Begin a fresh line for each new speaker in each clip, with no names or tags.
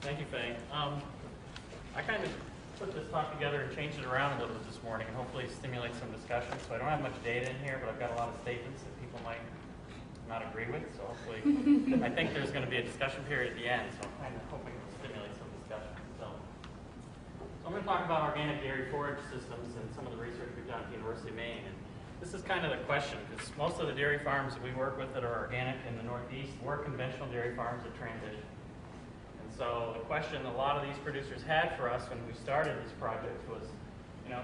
Thank you, Faye. I kind of put this talk together and changed it around a little bit this morning and hopefully stimulate some discussion. So I don't have much data in here, but I've got a lot of statements that people might not agree with. So hopefully, I think there's going to be a discussion period at the end. So I'm kind of hoping to stimulate some discussion. So I'm going to talk about organic dairy forage systems and some of the research we've done at the University of Maine. And this is kind of the question, because most of the dairy farms that we work with that are organic in the Northeast were conventional dairy farms that transitioned. And so the question a lot of these producers had for us when we started this project was,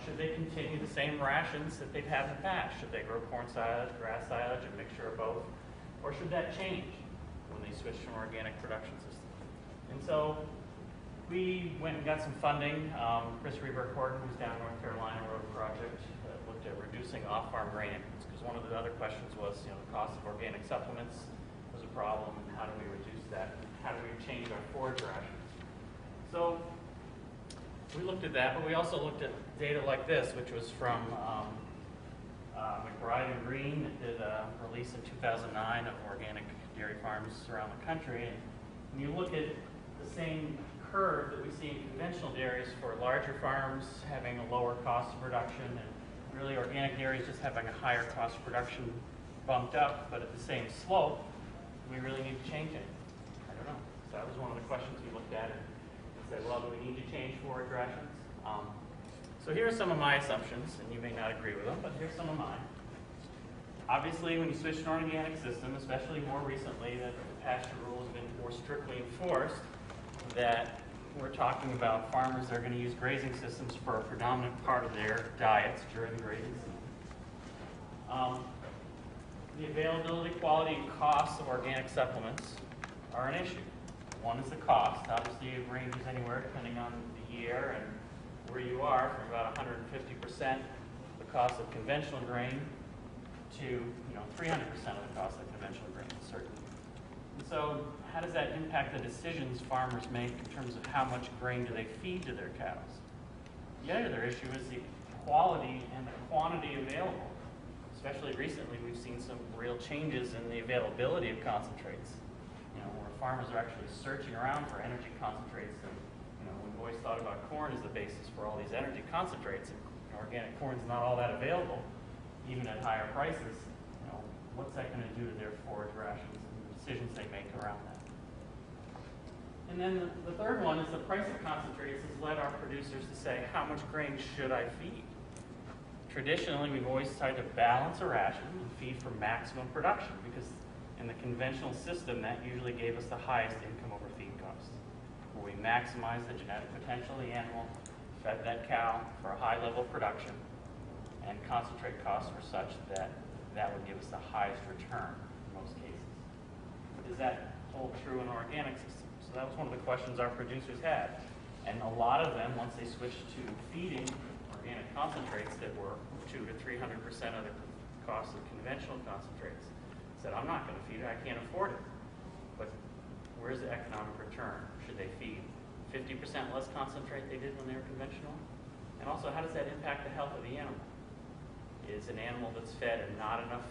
should they continue the same rations that they've had in the past? Should they grow corn silage, grass silage, a mixture of both? Or should that change when they switch to an organic production system? And so we went and got some funding. Chris Reber-Horton, who's down in North Carolina, wrote a project that looked at reducing off-farm grain inputs, because one of the other questions was, the cost of organic supplements was a problem, and how do we reduce that? How do we change our forage rations? So we looked at that, but we also looked at data like this, which was from McBride and Green, that did a release in 2009 of organic dairy farms around the country. And when you look at the same curve that we see in conventional dairies for larger farms having a lower cost of production, and really organic dairies just having a higher cost of production bumped up, but at the same slope, do we really need to change it? I don't know. So that was one of the questions we looked at and said, well, do we need to change forage rations? So here are some of my assumptions, and you may not agree with them, but here's some of mine. Obviously, when you switch to an organic system, especially more recently that the pasture rule has been more strictly enforced, that we're talking about farmers that are going to use grazing systems for a predominant part of their diets during the grazing season. The availability, quality, and cost of organic supplements are an issue. One is the cost. Obviously, it ranges anywhere depending on the year and where you are, from about 150% the cost of conventional grain to 300% of the cost of conventional grain, certainly. And so how does that impact the decisions farmers make in terms of how much grain do they feed to their cows? The other issue is the quality and the quantity available. Especially recently, we've seen some real changes in the availability of concentrates. Where farmers are actually searching around for energy concentrates. And we've always thought about corn as the basis for all these energy concentrates. And organic corn is not all that available, even at higher prices. What's that going to do to their forage rations and the decisions they make around that? And then the third one is the price of concentrates has led our producers to say, how much grain should I feed? Traditionally, we've always tried to balance a ration and feed for maximum production, because in the conventional system, that usually gave us the highest income over feed costs, where we maximize the genetic potential of the animal, fed that cow for a high level of production, and concentrate costs were such that that would give us the highest return in most cases. Does that hold true in an organic system? So that was one of the questions our producers had. And a lot of them, once they switched to feeding organic concentrates that were 200 to 300% of the cost of conventional concentrates, said, I'm not going to feed it, I can't afford it. But where's the economic return? Should they feed 50% less concentrate they did when they were conventional? And also, how does that impact the health of the animal? Is an animal that's fed not enough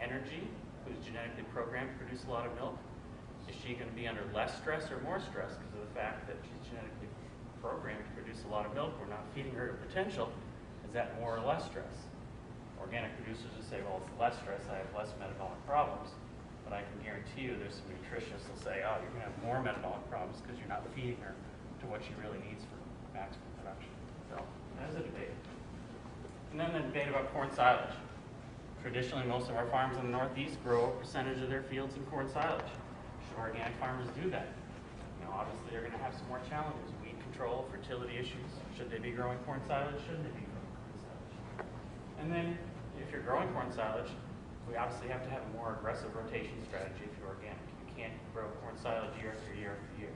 energy, who's genetically programmed to produce a lot of milk, is she going to be under less stress or more stress because of the fact that she's genetically programmed to produce a lot of milk? We're not feeding her to potential. Is that more or less stress? Organic producers will say, well, it's less stress, I have less metabolic problems, but I can guarantee you there's some nutritionists will say, oh, you're going to have more metabolic problems because you're not feeding her to what she really needs for maximum production. So that is a debate. And then the debate about corn silage. Traditionally, most of our farms in the Northeast grow a percentage of their fields in corn silage. Should organic farmers do that? Obviously, they're going to have some more challenges. Weed control, fertility issues. Should they be growing corn silage? Shouldn't they be growing corn silage? And then, if you're growing corn silage, we obviously have to have a more aggressive rotation strategy if you're organic. You can't grow corn silage year after year after year.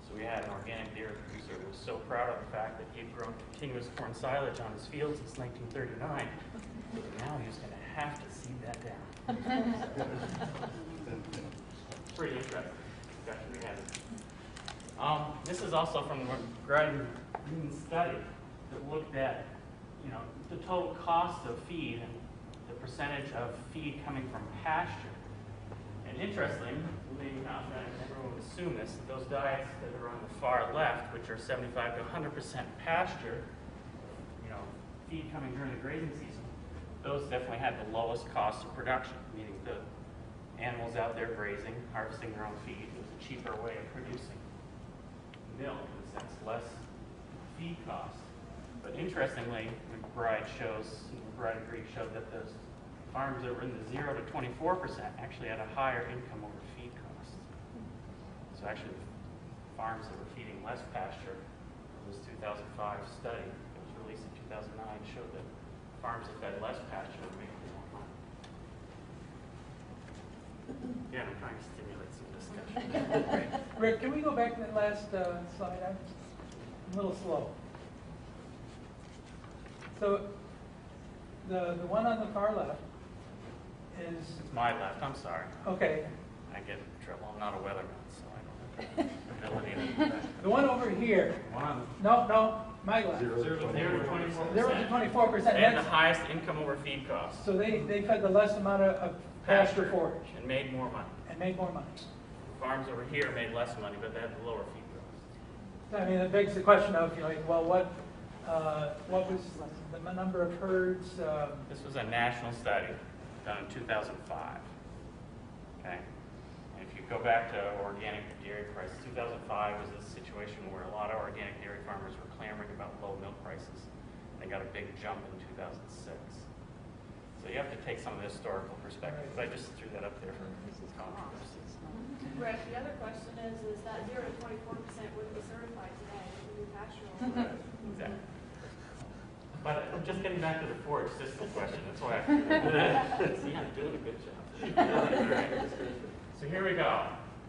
So we had an organic dairy producer who was so proud of the fact that he'd grown continuous corn silage on his field since 1939. Now he was going to have to seed that down. Pretty interesting discussion we had. This is also from the McBride study that looked at, the total cost of feed and the percentage of feed coming from pasture. And And interestingly, everyone would assume this, that those diets that are on the far left, which are 75 to 100% pasture, feed coming during the grazing season, those definitely had the lowest cost of production, meaning the animals out there grazing, harvesting their own feed. It was a cheaper way of producing milk, in a sense, less feed cost. But interestingly, McBride and Greek showed that those farms that were in the 0 to 24% actually had a higher income over feed costs. So actually, farms that were feeding less pasture, this 2005 study that was released in 2009 showed that farms that fed less pasture were making more money. Again, I'm trying to stimulate some discussion.
Rick, can we go back to that last slide? I'm a little slow. So the one on the far left is...
It's my left, I'm sorry.
Okay.
I get in trouble. I'm not a weatherman, so I don't have the ability to do that.
The one over here. No, my left.
0 to 24%.
0 to 24%.
They had the highest income over feed costs.
So they fed the less amount of pasture forage.
And made more money. Farms over here made less money, but they had the lower feed costs.
I mean, it begs the question of, well, what was the number of herds?
This was a national study done in 2005. Okay? And if you go back to organic dairy prices, 2005 was a situation where a lot of organic dairy farmers were clamoring about low milk prices. They got a big jump in 2006. So you have to take some of the historical perspective, but I just threw that up there for controversy.
Rick, the other question is that 0 to 24% wouldn't be certified today in the pastoral.
Exactly. But just getting back to the forage system question, that's why I threw that. See, I'm doing a good job. So here we go.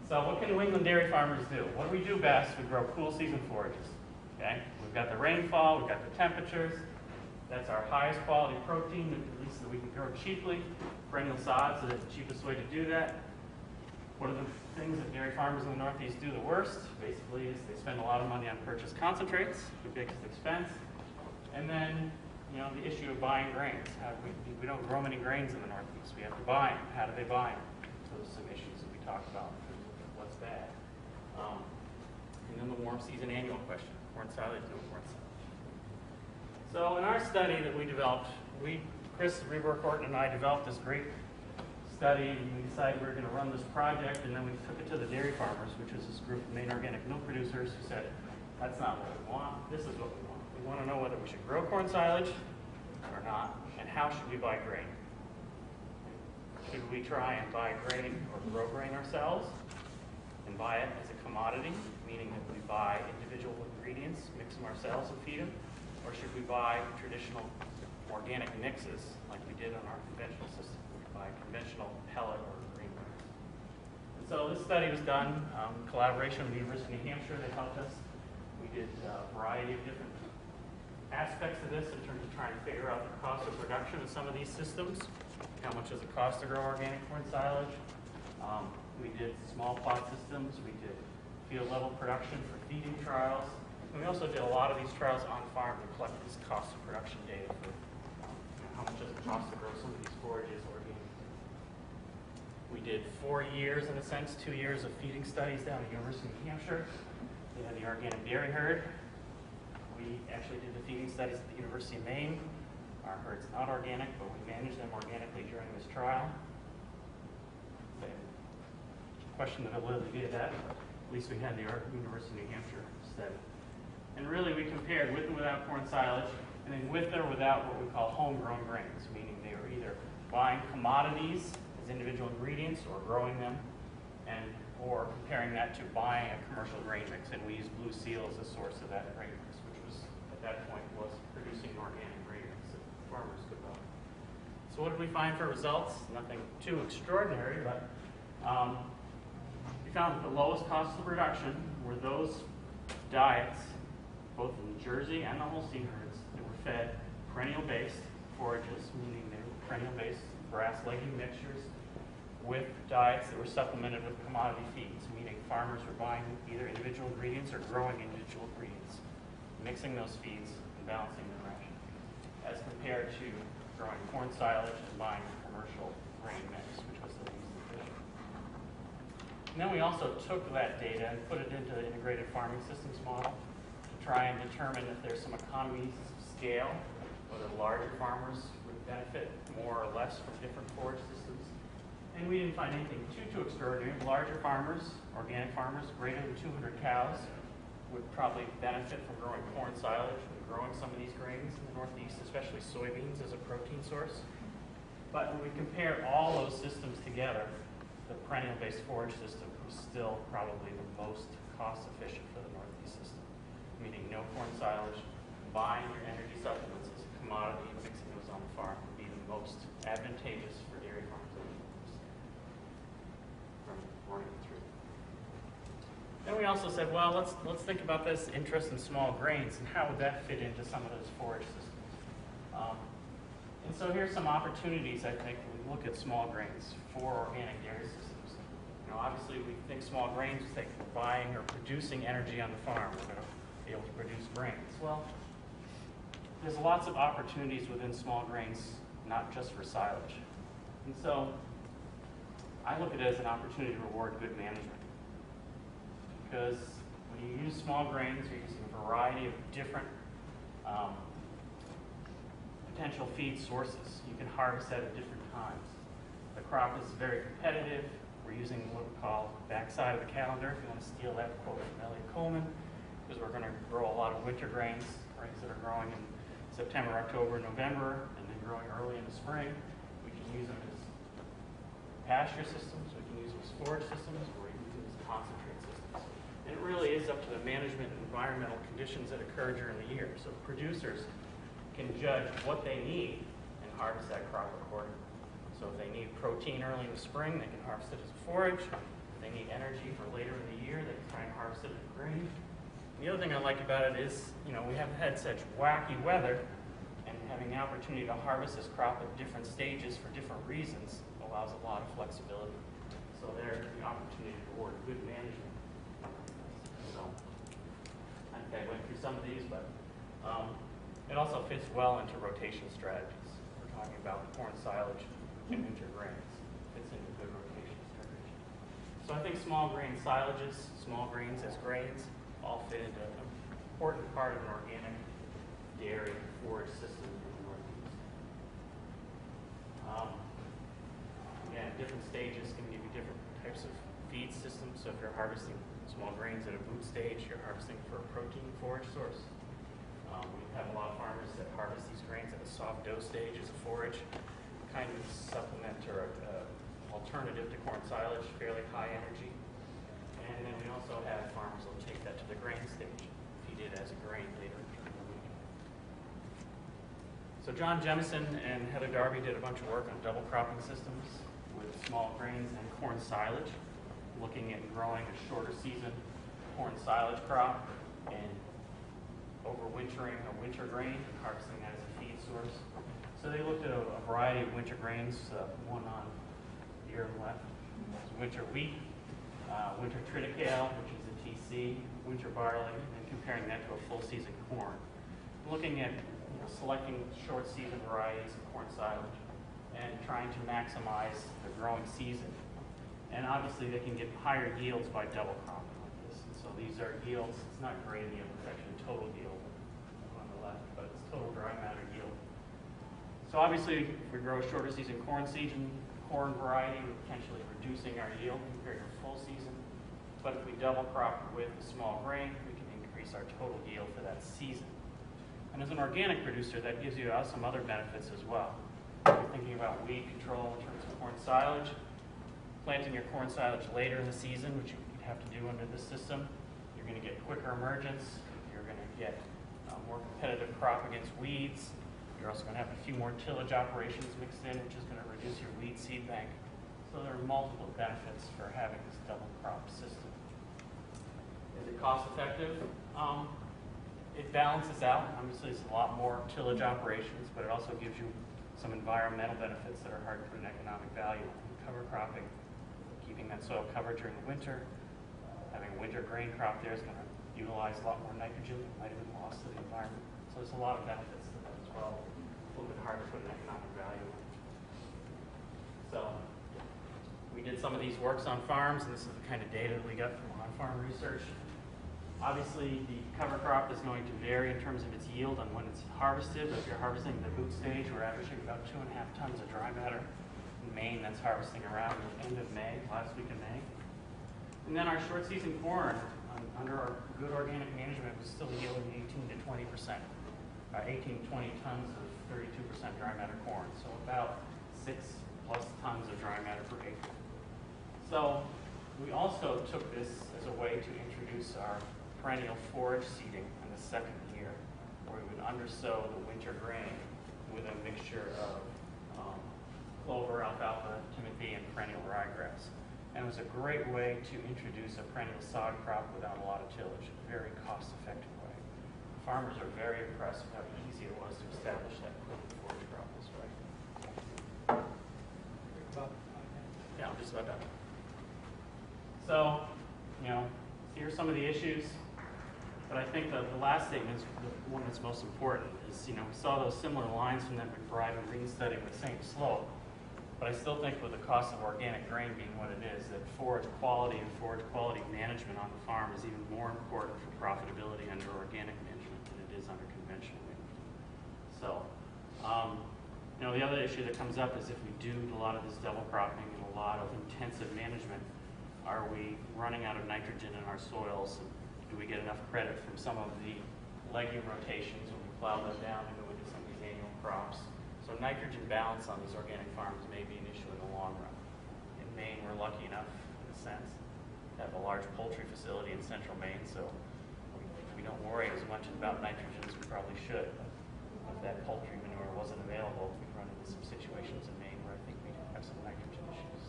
So what can New England dairy farmers do? What do we do best? We grow cool season forages. Okay? We've got the rainfall, we've got the temperatures. That's our highest quality protein, at least that we can grow cheaply. Perennial sods are the cheapest way to do that. What are the things that dairy farmers in the Northeast do the worst? Basically, is they spend a lot of money on purchased concentrates, the biggest expense. And then, the issue of buying grains. We don't grow many grains in the Northeast. We have to buy them. How do they buy them? Those are some issues that we talked about in terms of what's bad. And then the warm season annual question. Corn silage, no corn silage. So in our study that we developed, Chris Rebercourt and I developed this great study, and we decided we were going to run this project, and then we took it to the dairy farmers, which was this group of main organic milk producers who said, that's not what we want, this is what we want. We want to know whether we should grow corn silage or not, and how should we buy grain? Should we try and buy grain or grow grain ourselves and buy it as a commodity, meaning that we buy individual ingredients, mix them ourselves and feed them, or should we buy traditional organic mixes like we did on our conventional system? By conventional pellet or grain mix. And so this study was done in collaboration with the University of New Hampshire. They helped us. We did a variety of different aspects of this in terms of trying to figure out the cost of production of some of these systems. How much does it cost to grow organic corn silage? We did small plot systems. We did field level production for feeding trials. And we also did a lot of these trials on farm to collect this cost of production data for how much does it cost to grow some of these forages organic. We did 4 years, in a sense, 2 years of feeding studies down at the University of New Hampshire. We had the organic dairy herd. We actually did the feeding studies at the University of Maine. Our herd's not organic, but we managed them organically during this trial. So, question the validity of that, but at least we had the University of New Hampshire study. And really, we compared with and without corn silage, and then with or without what we call homegrown grains, meaning they were either buying commodities as individual ingredients or growing them, or comparing that to buying a commercial grain mix. And we used Blue Seal as a source of that grain mix, which was, at that point, was producing organic grain mix that farmers could buy. So what did we find for results? Nothing too extraordinary, but we found that the lowest cost of production were those diets, both in the Jersey and the Holstein herds, that were fed perennial-based forages, meaning they were perennial-based grass legume mixtures, with diets that were supplemented with commodity feeds, meaning farmers were buying either individual ingredients or growing individual ingredients, mixing those feeds and balancing the ration, as compared to growing corn silage and buying a commercial grain mix, which was the least efficient. And then we also took that data and put it into the integrated farming systems model to try and determine if there's some economies of scale, whether larger farmers would benefit more or less from different forage systems. And we didn't find anything too extraordinary. Larger farmers, organic farmers, greater than 200 cows, would probably benefit from growing corn silage and growing some of these grains in the Northeast, especially soybeans as a protein source. But when we compare all those systems together, the perennial-based forage system was still probably the most cost-efficient for the Northeast system, meaning no corn silage, buying your energy supplements as a commodity and mixing those on the farm would be the most advantageous for dairy farms in the Northeast from running through. Then we also said, well, let's think about this interest in small grains and how would that fit into some of those forage systems. And so here's some opportunities, I think, when we look at small grains for organic dairy systems. You know, obviously, we think small grains, we think we're buying or producing energy on the farm. We're going to be able to produce grains. Well, there's lots of opportunities within small grains, not just for silage. And so I look at it as an opportunity to reward good management. Because when you use small grains, you're using a variety of different potential feed sources. You can harvest that at different times. The crop is very competitive. We're using what we call backside of the calendar, if you want to steal that quote from Elliot Coleman, because we're going to grow a lot of winter grains that are growing in September, October, November, and then growing early in the spring. We can use them as pasture systems, we can use them as forage systems, or we can use them as concentrate systems. And it really is up to the management and environmental conditions that occur during the year. So producers can judge what they need and harvest that crop accordingly. So if they need protein early in the spring, they can harvest it as a forage. If they need energy for later in the year, they can try and harvest it as a grain. And the other thing I like about it is, you know, we have had such wacky weather, and having the opportunity to harvest this crop at different stages for different reasons allows a lot of flexibility. So there's the opportunity to reward good management. So I think I went through some of these, but it also fits well into rotation strategies. We're talking about corn silage and winter grains. It fits into good rotation strategy. So I think small grain silages, small grains as grains, all fit into an important part of an organic dairy forage system in the Northeast. Again, different stages can give you different types of feed systems. So if you're harvesting small grains at a boot stage, you're harvesting for a protein forage source. We have a lot of farmers that harvest these grains at a soft dough stage as a forage, kind of supplement or alternative to corn silage, fairly high energy. And then we also have farmers that will take that to the grain stage, feed it as a grain later in the week. So John Jemison and Heather Darby did a bunch of work on double cropping systems with small grains and corn silage, looking at growing a shorter season corn silage crop and overwintering a winter grain and harvesting that as a feed source. So they looked at a variety of winter grains, one on here on the left is winter wheat, winter triticale, which is a TC, winter barley, and comparing that to a full season corn. Looking at selecting short season varieties of corn silage and trying to maximize the growing season. And obviously they can get higher yields by double cropping like this. And so these are yields, it's not grain yield, it's actually total yield on the left, but it's total dry matter yield. So obviously if we grow a shorter season corn variety, we're potentially reducing our yield compared to full season. But if we double crop with a small grain, we can increase our total yield for that season. And as an organic producer, that gives you some other benefits as well. If you're thinking about weed control in terms of corn silage, planting your corn silage later in the season, which you have to do under this system, you're going to get quicker emergence, you're going to get a more competitive crop against weeds. You're also going to have a few more tillage operations mixed in, which is going to reduce your weed seed bank. So there are multiple benefits for having this double crop system. Is it cost effective? It balances out. Obviously, it's a lot more tillage operations, but it also gives you some environmental benefits that are hard to put an economic value on. Cover cropping, keeping that soil covered during the winter. Having a winter grain crop there is going to utilize a lot more nitrogen that might have been lost to the environment. So there's a lot of benefits to that as well. A little bit hard to put an economic value on. So We did some of these works on farms, and this is the kind of data that we got from on-farm research. Obviously, the cover crop is going to vary in terms of its yield on when it's harvested. But if you're harvesting the boot stage, we're averaging about 2.5 tons of dry matter. In Maine, that's harvesting around the end of May, last week of May. And then our short season corn, under our good organic management, was still yielding 18 to 20%, 18 to 20 tons of 32% dry matter corn. So about 6+ tons of dry matter per acre. So we also took this as a way to introduce our perennial forage seeding in the second year, where we would undersow the winter grain with a mixture of clover, alfalfa, timothy, and perennial ryegrass. And it was a great way to introduce a perennial sod crop without a lot of tillage, a very cost-effective way. Farmers are very impressed with how easy it was to establish that forage crop this way. Yeah, I'm just about done. So, here's some of the issues. But I think the last statement is the one that's most important. Is we saw those similar lines from that McBride and Green study with the same slope. But I still think with the cost of organic grain being what it is, that forage quality and forage quality management on the farm is even more important for profitability under organic management than it is under conventional management. So, the other issue that comes up is if we do a lot of this double cropping and a lot of intensive management, are we running out of nitrogen in our soils? And do we get enough credit from some of the legume rotations when we plow them down and go into some of these annual crops? So nitrogen balance on these organic farms may be an issue in the long run. In Maine, we're lucky enough, in a sense, to have a large poultry facility in central Maine, so we don't worry as much about nitrogen as we probably should. But if that poultry manure wasn't available, we'd run into some situations in Maine where I think we'd have some nitrogen issues.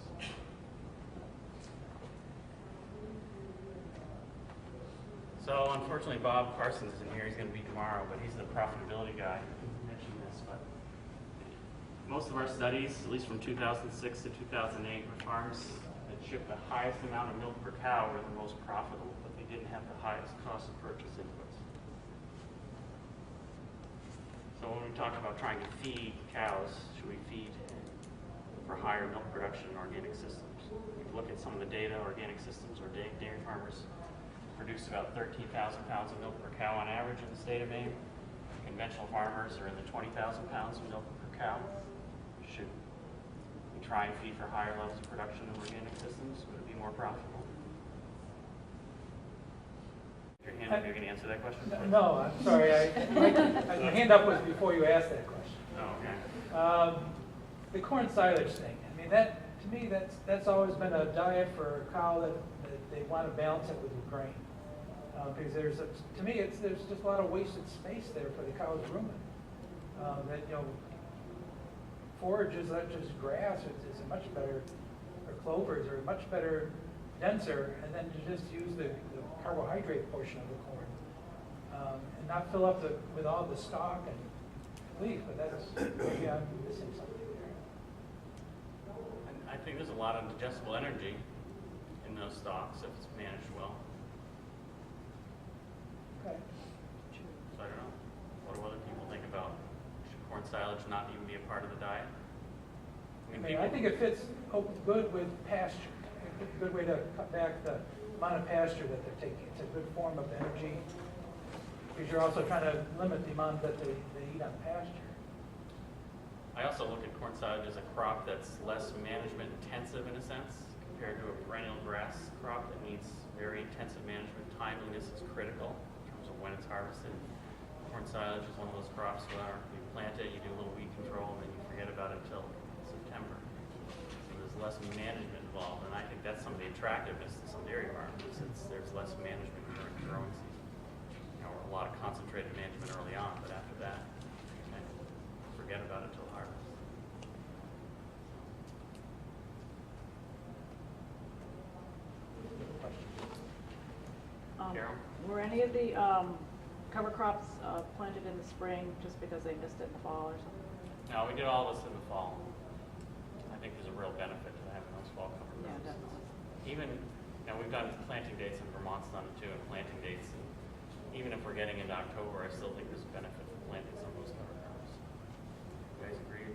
So unfortunately, Bob Parsons isn't here. He's going to be tomorrow, but he's the profitability guy. I mentioned this, but most of our studies, at least from 2006 to 2008, were farms that shipped the highest amount of milk per cow were the most profitable, but they didn't have the highest cost of purchase inputs. So when we talk about trying to feed cows, should we feed for higher milk production in organic systems? If you look at some of the data, organic systems or dairy farmers produce about 13,000 pounds of milk per cow on average in the state of Maine. Conventional farmers are in the 20,000 pounds of milk per cow. Should we try and feed for higher levels of production in organic systems? Would it be more profitable? Your hand up, you're going to answer that question?
No, I'm sorry. My hand up was before you asked that question.
Oh, okay.
The corn silage thing. I mean, to me, that's always been a diet for a cow that they want to balance it with the grain. Because there's just a lot of wasted space there for the cows rumen. Forages such as grass is a much better, or clovers are much better, denser, and then to just use the carbohydrate portion of the corn, and not fill up with all the stalk and leaf. But maybe I'm missing something there.
And I think there's a lot of digestible energy in those stalks if it's managed well.
Okay.
So I don't know. What do other people think about? Should corn silage not even be a part of the diet?
I think it fits good with pasture. It's a good way to cut back the amount of pasture that they're taking. It's a good form of energy because you're also trying to limit the amount that they eat on pasture.
I also look at corn silage as a crop that's less management intensive in a sense compared to a perennial grass crop that needs very intensive management. Timeliness is critical in terms of when it's harvested. Corn silage is one of those crops where you plant it, you do a little weed control, and then you forget about it until September. So there's less management involved, and I think that's some of the attractiveness to some dairy farms is there's less management during the growing season. A lot of concentrated management early on, but after that, you kind of forget about it until harvest. Carol?
Were any of the cover crops planted in the spring just because they missed it in the fall or something?
No, we did all this in the fall. I think there's a real benefit to having those fall cover crops.
Yeah, definitely.
Even, we've done planting dates, and Vermont's done it too, and planting dates. And even if we're getting into October, I still think there's a benefit for planting some of those cover crops. You guys agree?